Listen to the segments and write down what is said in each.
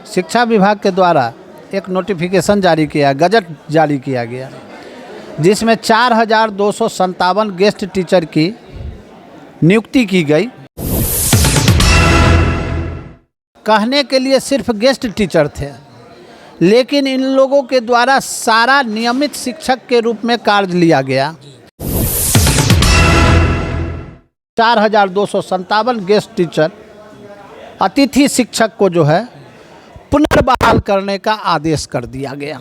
शिक्षा विभाग के द्वारा एक नोटिफिकेशन जारी किया, गजट जारी किया गया, जिसमें 4,257 गेस्ट टीचर की नियुक्ति की गई। कहने के लिए सिर्फ गेस्ट टीचर थे, लेकिन इन लोगों के द्वारा सारा नियमित शिक्षक के रूप में कार्य लिया गया। 4,257 गेस्ट टीचर अतिथि शिक्षक को जो है पुनर्बहाल करने का आदेश कर दिया गया।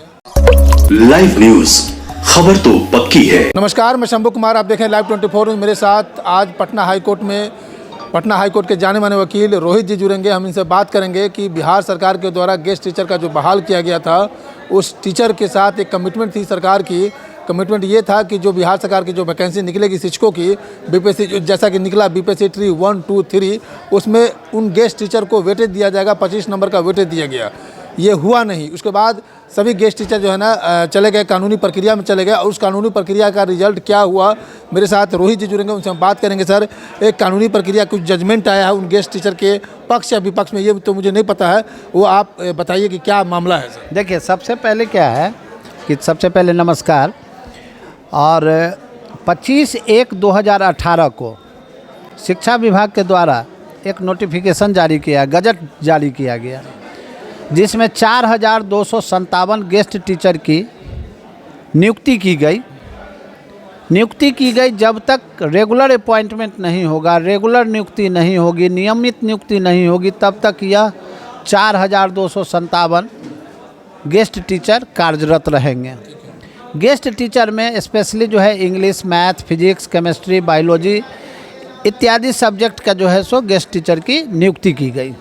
लाइव न्यूज, खबर तो पक्की है। नमस्कार, मैं शंभू कुमार, आप देखें लाइव 24। मेरे साथ आज पटना हाईकोर्ट के जाने माने वकील रोहित जी जुड़ेंगे। हम इनसे बात करेंगे कि बिहार सरकार के द्वारा गेस्ट टीचर का जो बहाल किया गया था, उस टीचर के साथ एक कमिटमेंट थी सरकार की। कमिटमेंट ये था कि जो बिहार सरकार की जो वैकेंसी निकलेगी शिक्षकों की, बीपीएससी जैसा कि निकला बीपीएससी 3, 1, 2, 3, उसमें उन गेस्ट टीचर को वेटेज दिया जाएगा, 25 नंबर का वेटेज दिया गया। ये हुआ नहीं। उसके बाद सभी गेस्ट टीचर जो है ना चले गए, कानूनी प्रक्रिया में चले गए, और उस कानूनी प्रक्रिया का रिजल्ट क्या हुआ, मेरे साथ रोहित जी जुड़ेंगे, उनसे हम बात करेंगे। सर, एक कानूनी प्रक्रिया, कुछ जजमेंट आया है उन गेस्ट टीचर के पक्ष या विपक्ष में, ये तो मुझे नहीं पता है, वो आप बताइए कि क्या मामला है। सर देखिए, सबसे पहले क्या है कि सबसे पहले नमस्कार। और 25/1/2018 को शिक्षा विभाग के द्वारा एक नोटिफिकेशन जारी किया, गजट जारी किया गया, जिसमें 4,257 गेस्ट टीचर की नियुक्ति की गई। जब तक रेगुलर अपॉइंटमेंट नहीं होगा, रेगुलर नियुक्ति नहीं होगी, नियमित नियुक्ति नहीं होगी, तब तक यह 4,257 गेस्ट टीचर कार्यरत रहेंगे। गेस्ट टीचर में स्पेशली जो है English, math, physics, chemistry, biology इत्यादि सब्जेक्ट का जो है सो गेस्ट टीचर की नियुक्ति की गई।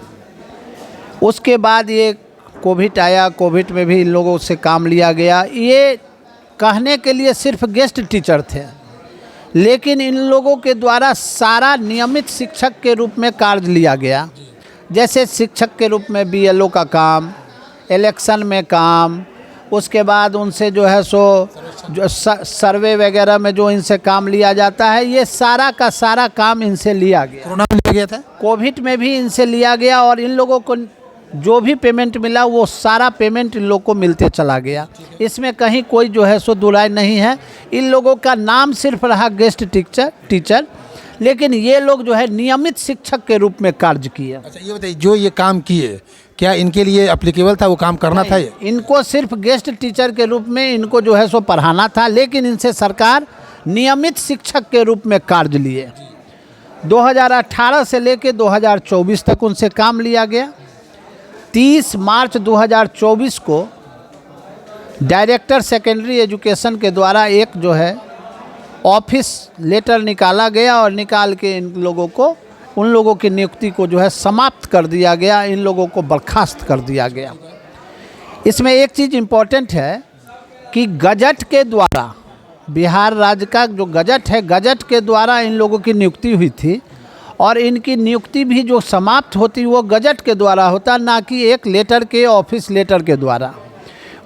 उसके बाद ये कोविड आया, कोविड में भी इन लोगों से काम लिया गया। ये कहने के लिए सिर्फ गेस्ट टीचर थे, लेकिन इन लोगों के द्वारा सारा नियमित शिक्षक के रूप में कार्य लिया गया। जैसे शिक्षक के रूप में BLO का काम, इलेक्शन में काम, उसके बाद उनसे जो है सो जो सर्वे वगैरह में जो इनसे काम लिया जाता है, ये सारा का सारा काम इनसे लिया गया। कोरोना में लिया गया था, कोविड में भी इनसे लिया गया, और इन लोगों को जो भी पेमेंट मिला वो सारा पेमेंट इन लोगों को मिलते चला गया। इसमें कहीं कोई जो है सो दुराई नहीं है। इन लोगों का नाम सिर्फ रहा गेस्ट टीचर, लेकिन ये लोग जो है नियमित शिक्षक के रूप में कार्य किए। अच्छा, ये बताइए, जो ये काम किए, क्या इनके लिए एप्लीकेबल था, वो काम करना था? इनको सिर्फ गेस्ट टीचर के रूप में इनको जो है सो पढ़ाना था, लेकिन इनसे सरकार नियमित शिक्षक के रूप में कार्य लिए। 2018 से लेकर 2024 तक उनसे काम लिया गया। 30 मार्च 2024 को डायरेक्टर सेकेंडरी एजुकेशन के द्वारा एक जो है ऑफिस लेटर निकाला गया, और निकाल के उन लोगों की नियुक्ति को जो है समाप्त कर दिया गया, इन लोगों को बर्खास्त कर दिया गया। इसमें एक चीज़ इम्पोर्टेंट है कि गजट के द्वारा, बिहार राज्य का जो गजट है, गजट के द्वारा इन लोगों की नियुक्ति हुई थी, और इनकी नियुक्ति भी जो समाप्त होती वो गजट के द्वारा होता, ना कि एक लेटर के, ऑफिस लेटर के द्वारा।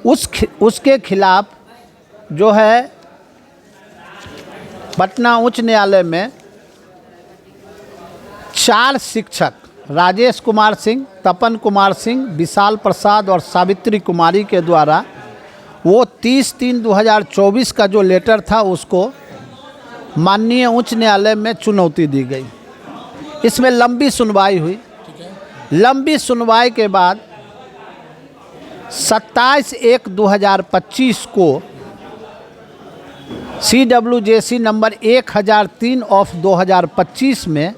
उसके खिलाफ जो है पटना उच्च न्यायालय में 4 शिक्षक, राजेश कुमार सिंह, तपन कुमार सिंह, विशाल प्रसाद और सावित्री कुमारी के द्वारा वो 30/3/2024 का जो लेटर था उसको माननीय उच्च न्यायालय में चुनौती दी गई। इसमें लंबी सुनवाई हुई। लंबी सुनवाई के बाद 27/1/2025 को CWJC नंबर 1003 ऑफ 2025 में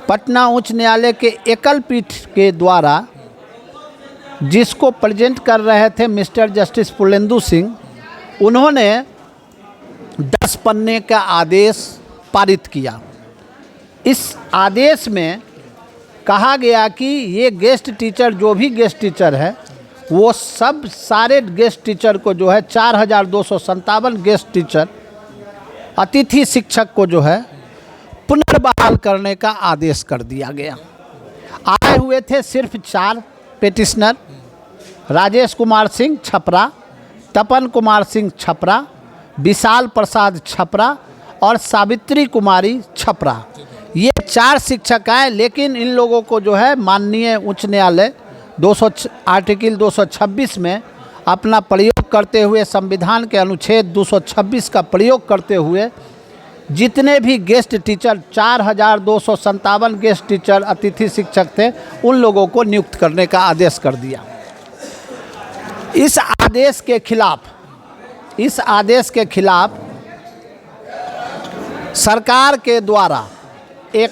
पटना उच्च न्यायालय के एकल पीठ के द्वारा, जिसको प्रेजेंट कर रहे थे मिस्टर जस्टिस पुलेंदु सिंह, उन्होंने 10 पन्ने का आदेश पारित किया। इस आदेश में कहा गया कि ये गेस्ट टीचर, जो भी गेस्ट टीचर है, वो सब सारे गेस्ट टीचर को जो है 4,257 गेस्ट टीचर अतिथि शिक्षक को जो है पुनर्बहाल करने का आदेश कर दिया गया। आए हुए थे सिर्फ 4 पेटिशनर, राजेश कुमार सिंह छपरा, तपन कुमार सिंह छपरा, विशाल प्रसाद छपरा और सावित्री कुमारी छपरा। ये 4 शिक्षक आए, लेकिन इन लोगों को जो है माननीय उच्च न्यायालय आर्टिकल 226 में अपना प्रयोग करते हुए, संविधान के अनुच्छेद 226 का प्रयोग करते हुए जितने भी गेस्ट टीचर 4257 गेस्ट टीचर अतिथि शिक्षक थे उन लोगों को नियुक्त करने का आदेश कर दिया। इस आदेश के खिलाफ सरकार के द्वारा एक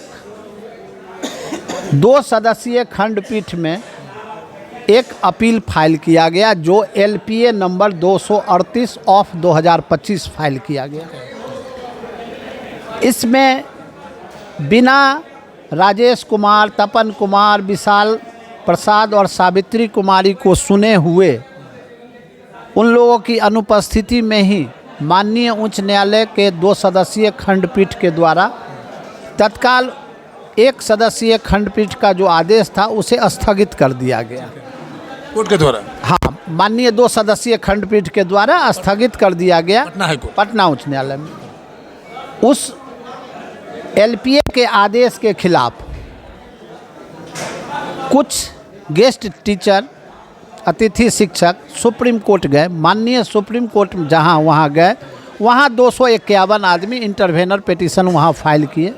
2 सदस्यीय खंडपीठ में एक अपील फाइल किया गया, जो LPA नंबर 238 ऑफ 2025 फाइल किया गया। इसमें बिना राजेश कुमार, तपन कुमार, विशाल प्रसाद और सावित्री कुमारी को सुने हुए उन लोगों की अनुपस्थिति में ही माननीय उच्च न्यायालय के 2 सदस्यीय खंडपीठ के द्वारा तत्काल 1 सदस्यीय खंडपीठ का जो आदेश था उसे स्थगित कर दिया गया। कोर्ट के द्वारा? हाँ, माननीय 2 सदस्यीय खंडपीठ के द्वारा स्थगित कर दिया गया पटना हाईकोर्ट, पटना उच्च न्यायालय में। उस LPA के आदेश के खिलाफ कुछ गेस्ट टीचर अतिथि शिक्षक सुप्रीम कोर्ट गए। माननीय सुप्रीम कोर्ट जहाँ वहाँ गए, वहाँ 251 आदमी इंटरवेनर पिटीशन वहाँ फाइल किए।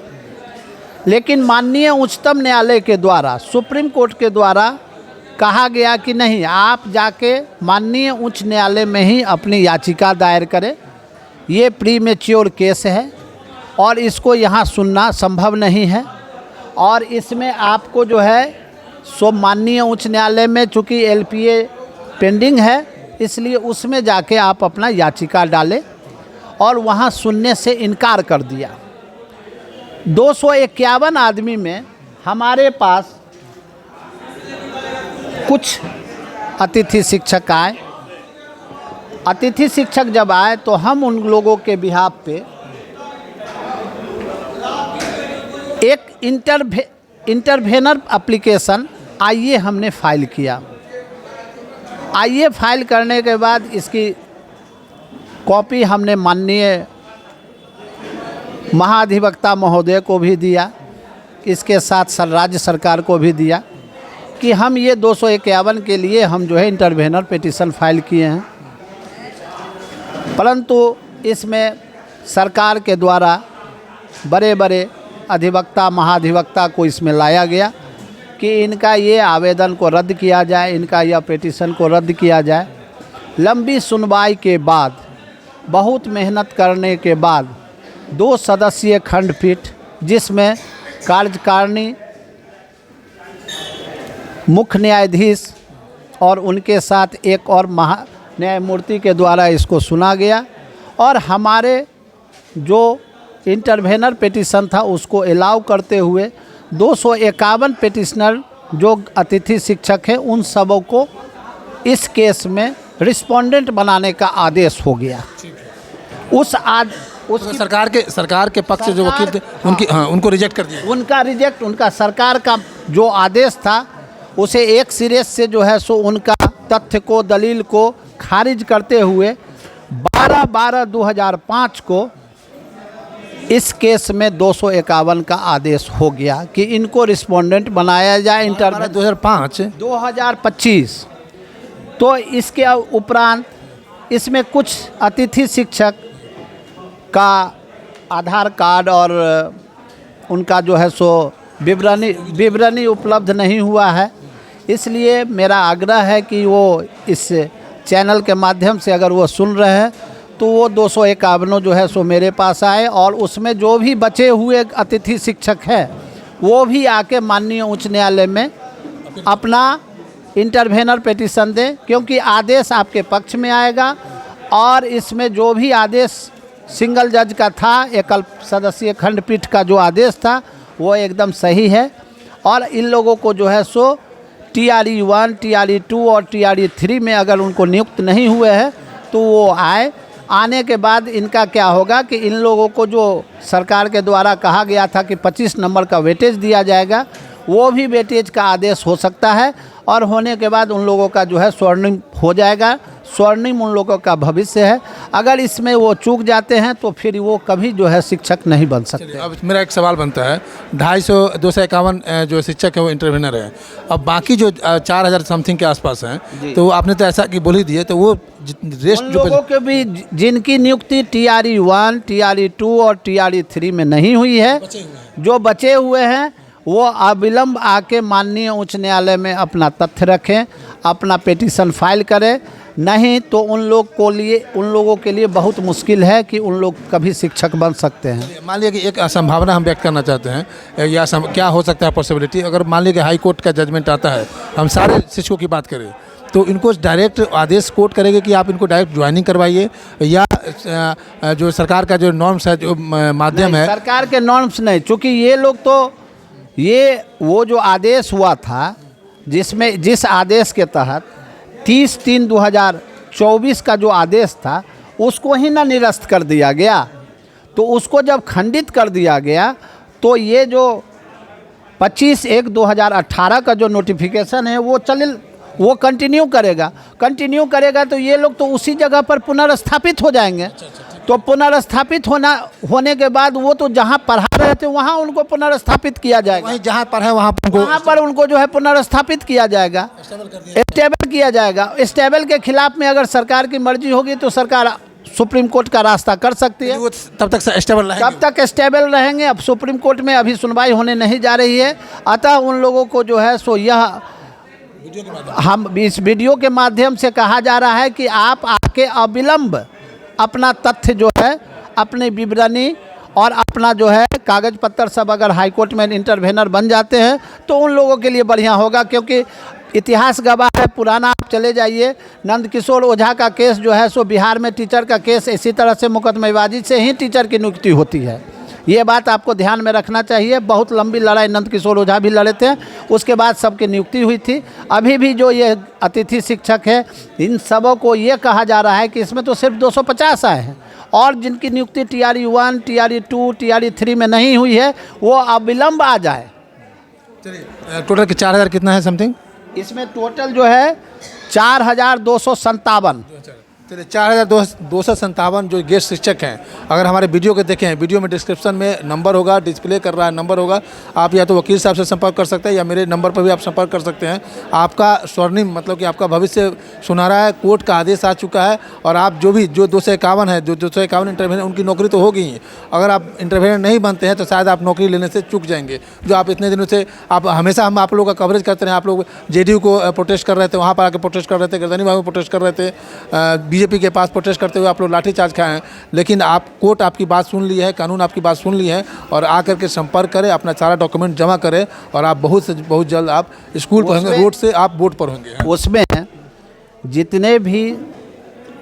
लेकिन माननीय उच्चतम न्यायालय के द्वारा, सुप्रीम कोर्ट के द्वारा कहा गया कि नहीं, आप जाके माननीय उच्च न्यायालय में ही अपनी याचिका दायर करें, ये प्रीमेच्योर केस है और इसको यहाँ सुनना संभव नहीं है। और इसमें आपको जो है सो माननीय उच्च न्यायालय में चूँकि LPA पेंडिंग है, इसलिए उसमें जाके आप अपना याचिका डालें, और वहाँ सुनने से इनकार कर दिया। 251 आदमी में हमारे पास कुछ अतिथि शिक्षक आए। अतिथि शिक्षक जब आए तो हम उन लोगों के बिहाफ पे एक इंटरवेनर एप्लीकेशन IA हमने फाइल किया। IA फाइल करने के बाद इसकी कॉपी हमने माननीय महाधिवक्ता महोदय को भी दिया, इसके साथ राज्य सरकार को भी दिया कि हम ये 251 के लिए हम जो है इंटरवेनर पिटीशन फाइल किए हैं। परंतु इसमें सरकार के द्वारा बड़े बड़े अधिवक्ता महाधिवक्ता को इसमें लाया गया कि इनका ये आवेदन को रद्द किया जाए, इनका यह पिटीशन को रद्द किया जाए। लंबी सुनवाई के बाद, बहुत मेहनत करने के बाद 2 सदस्यीय खंडपीठ, जिसमें कार्यकारिणी, मुख्य न्यायाधीश और उनके साथ एक और महा न्यायमूर्ति के द्वारा इसको सुना गया, और हमारे जो इंटरवेनर पिटीशन था उसको अलाउ करते हुए 251 पिटिशनर जो अतिथि शिक्षक हैं उन सबों को इस केस में रिस्पोंडेंट बनाने का आदेश हो गया। उसकी सरकार के पक्ष से जो वकील थे उनको रिजेक्ट कर दिया। उनका सरकार का जो आदेश था उसे एक सिरे से जो है सो उनका तथ्य को, दलील को खारिज करते हुए 12/12/2005 को इस केस में 251 का आदेश हो गया कि इनको रिस्पोंडेंट बनाया जाए। 2025 तो इसके उपरांत इसमें कुछ अतिथि शिक्षक का आधार कार्ड और उनका जो है सो विवरणी उपलब्ध नहीं हुआ है। इसलिए मेरा आग्रह है कि वो इस चैनल के माध्यम से अगर वो सुन रहे हैं तो वो 251 जो है सो मेरे पास आए, और उसमें जो भी बचे हुए अतिथि शिक्षक हैं वो भी आके माननीय उच्च न्यायालय में अपना इंटरवेनर पिटीशन दें, क्योंकि आदेश आपके पक्ष में आएगा। और इसमें जो भी आदेश सिंगल जज का था, एकल सदस्यीय खंडपीठ का जो आदेश था वो एकदम सही है। और इन लोगों को जो है सो TRE 1, TRE 2 और TRE 3 में अगर उनको नियुक्त नहीं हुए हैं तो वो आने के बाद इनका क्या होगा कि इन लोगों को जो सरकार के द्वारा कहा गया था कि 25 नंबर का वेटेज दिया जाएगा, वो भी वेटेज का आदेश हो सकता है, और होने के बाद उन लोगों का जो है स्वर्णिम हो जाएगा। स्वर्णिम उन लोगों का भविष्य है। अगर इसमें वो चूक जाते हैं तो फिर वो कभी जो है शिक्षक नहीं बन सकते। अब मेरा एक सवाल बनता है, 251 जो शिक्षक है वो इंटरव्यूनर है, अब बाकी जो 4000 समथिंग के आसपास हैं, तो आपने तो ऐसा कि बोल ही दिए, तो वो रेस्ट उन जो लोगों के भी जिनकी नियुक्ति TRE 1, TRE 2 और TRE 3 में नहीं हुई है, जो बचे हुए हैं वो अविलंब आके माननीय उच्च न्यायालय में अपना तथ्य रखें, अपना पिटीशन फाइल करें, नहीं तो उन लोगों के लिए बहुत मुश्किल है कि उन लोग कभी शिक्षक बन सकते हैं। मान लिया कि एक संभावना हम व्यक्त करना चाहते हैं, या क्या हो सकता है पॉसिबिलिटी, अगर मान लिया कि हाई कोर्ट का जजमेंट आता है, हम सारे शिक्षकों की बात करें, तो इनको डायरेक्ट आदेश कोर्ट करेंगे कि आप इनको डायरेक्ट ज्वाइनिंग करवाइए, या जो सरकार का जो नॉर्म्स है, जो माध्यम है, सरकार के नॉर्म्स नहीं, चूँकि ये लोग तो वो जो आदेश हुआ था, जिस आदेश के तहत 30/3/2024 का जो आदेश था उसको ही ना निरस्त कर दिया गया, तो उसको जब खंडित कर दिया गया तो ये जो 25/1/2018 का जो नोटिफिकेशन है वो कंटिन्यू करेगा तो ये लोग तो उसी जगह पर पुनर्स्थापित हो जाएंगे। तो पुनर्स्थापित होने के बाद वो तो जहाँ पढ़ा रहे थे वहाँ उनको पुनर्स्थापित किया जाएगा, वहीं जहाँ पर है वहाँ पर उनको जो है पुनर्स्थापित किया जाएगा, स्टेबल किया जाएगा। स्टेबल के खिलाफ में अगर सरकार की मर्जी होगी तो सरकार सुप्रीम कोर्ट का रास्ता कर सकती है, तब तक स्टेबल रहेंगे। अब सुप्रीम कोर्ट में अभी सुनवाई होने नहीं जा रही है, अतः उन लोगों को जो है सो यह हम इस वीडियो के माध्यम से कहा जा रहा है कि आप आके अविलंब अपना तथ्य जो है, अपनी विवरणी और अपना जो है कागज पत्तर सब अगर हाईकोर्ट में इंटरवेनर बन जाते हैं तो उन लोगों के लिए बढ़िया होगा, क्योंकि इतिहास गवाह है, पुराना आप चले जाइए, नंदकिशोर ओझा का केस जो है सो बिहार में टीचर का केस इसी तरह से मुकदमेबाजी से ही टीचर की नियुक्ति होती है। ये बात आपको ध्यान में रखना चाहिए। बहुत लंबी लड़ाई नंदकिशोर ओझा भी लड़े थे, उसके बाद सबकी नियुक्ति हुई थी। अभी भी जो ये अतिथि शिक्षक है, इन सबों को ये कहा जा रहा है कि इसमें तो सिर्फ 250 आए हैं, और जिनकी नियुक्ति TRE 1, TRE 2, TRE 3 में नहीं हुई है वो अविलंब आ जाए। चलिए, टोटल के 4000 कितना है समथिंग? इसमें टोटल जो है 4257। चलिए, 4257 जो गेस्ट शिक्षक हैं, अगर हमारे वीडियो को देखें, वीडियो में डिस्क्रिप्शन में नंबर होगा, डिस्प्ले कर रहा है नंबर होगा, आप या तो वकील साहब से संपर्क कर सकते हैं या मेरे नंबर पर भी आप संपर्क कर सकते हैं। आपका स्वर्णिम मतलब कि आपका भविष्य सुनहरा है, कोर्ट का आदेश आ चुका है, और आप जो 251 है, जो 251 इंटरव्यूनर, उनकी नौकरी तो हो गई है। अगर आप इंटरव्यूनर नहीं बनते हैं तो शायद आप नौकरी लेने से चूक जाएंगे, जो आप इतने दिनों से हमेशा हम आप लोगों का कवरेज करते हैं। आप लोग JDU को प्रोटेस्ट कर रहे थे, वहाँ पर आके प्रोटेस्ट कर रहे थे, गर्दनी बाग में प्रोटेस्ट कर रहे थे, BJP के पास प्रोटेस्ट करते हुए आप लोग लाठीचार्ज खाए हैं, लेकिन कोर्ट आपकी बात सुन ली है, कानून आपकी बात सुन ली है, और आकर के संपर्क करें, अपना सारा डॉक्यूमेंट जमा करें, और आप बहुत से बहुत जल्द आप स्कूल पर होंगे, रोड से आप बोर्ड पर होंगे। उसमें जितने भी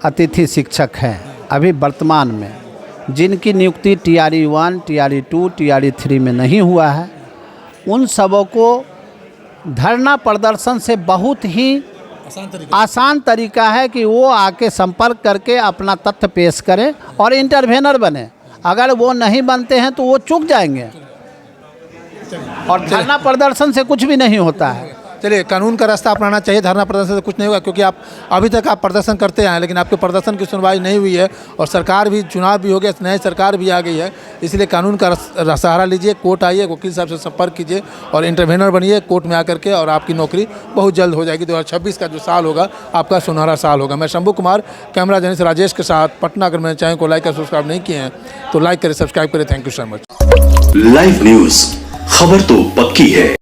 अतिथि शिक्षक हैं अभी वर्तमान में, जिनकी नियुक्ति TRE 1, TRE 2, TRE 3 में नहीं हुआ है, उन सबों को धरना प्रदर्शन से बहुत ही आसान तरीका है कि वो आके संपर्क करके अपना तथ्य पेश करें और इंटरवेनर बने। अगर वो नहीं बनते हैं तो वो चूक जाएंगे, और धरना प्रदर्शन से कुछ भी नहीं होता है। चलिए, कानून का रास्ता अपनाना चाहिए, धरना प्रदर्शन से कुछ नहीं होगा, क्योंकि आप अभी तक आप प्रदर्शन करते आए, लेकिन आपके प्रदर्शन की सुनवाई नहीं हुई है, और सरकार भी, चुनाव भी हो गया, नई सरकार भी आ गई है, इसलिए कानून का सहारा लीजिए, कोर्ट आइए, वकील साहब से संपर्क कीजिए और इंटरवेनर बनिए कोर्ट में आकर के, और आपकी नौकरी बहुत जल्द हो जाएगी। 2026 का जो साल होगा आपका सुनहरा साल होगा। मैं शंभू कुमार, कैमरा जर्नलिस्ट राजेश के साथ, पटना। अगर मेरे चैनल को लाइक और सब्सक्राइब नहीं किए हैं तो लाइक करें, सब्सक्राइब करें। Thank you so much. Live news, खबर तो पक्की है।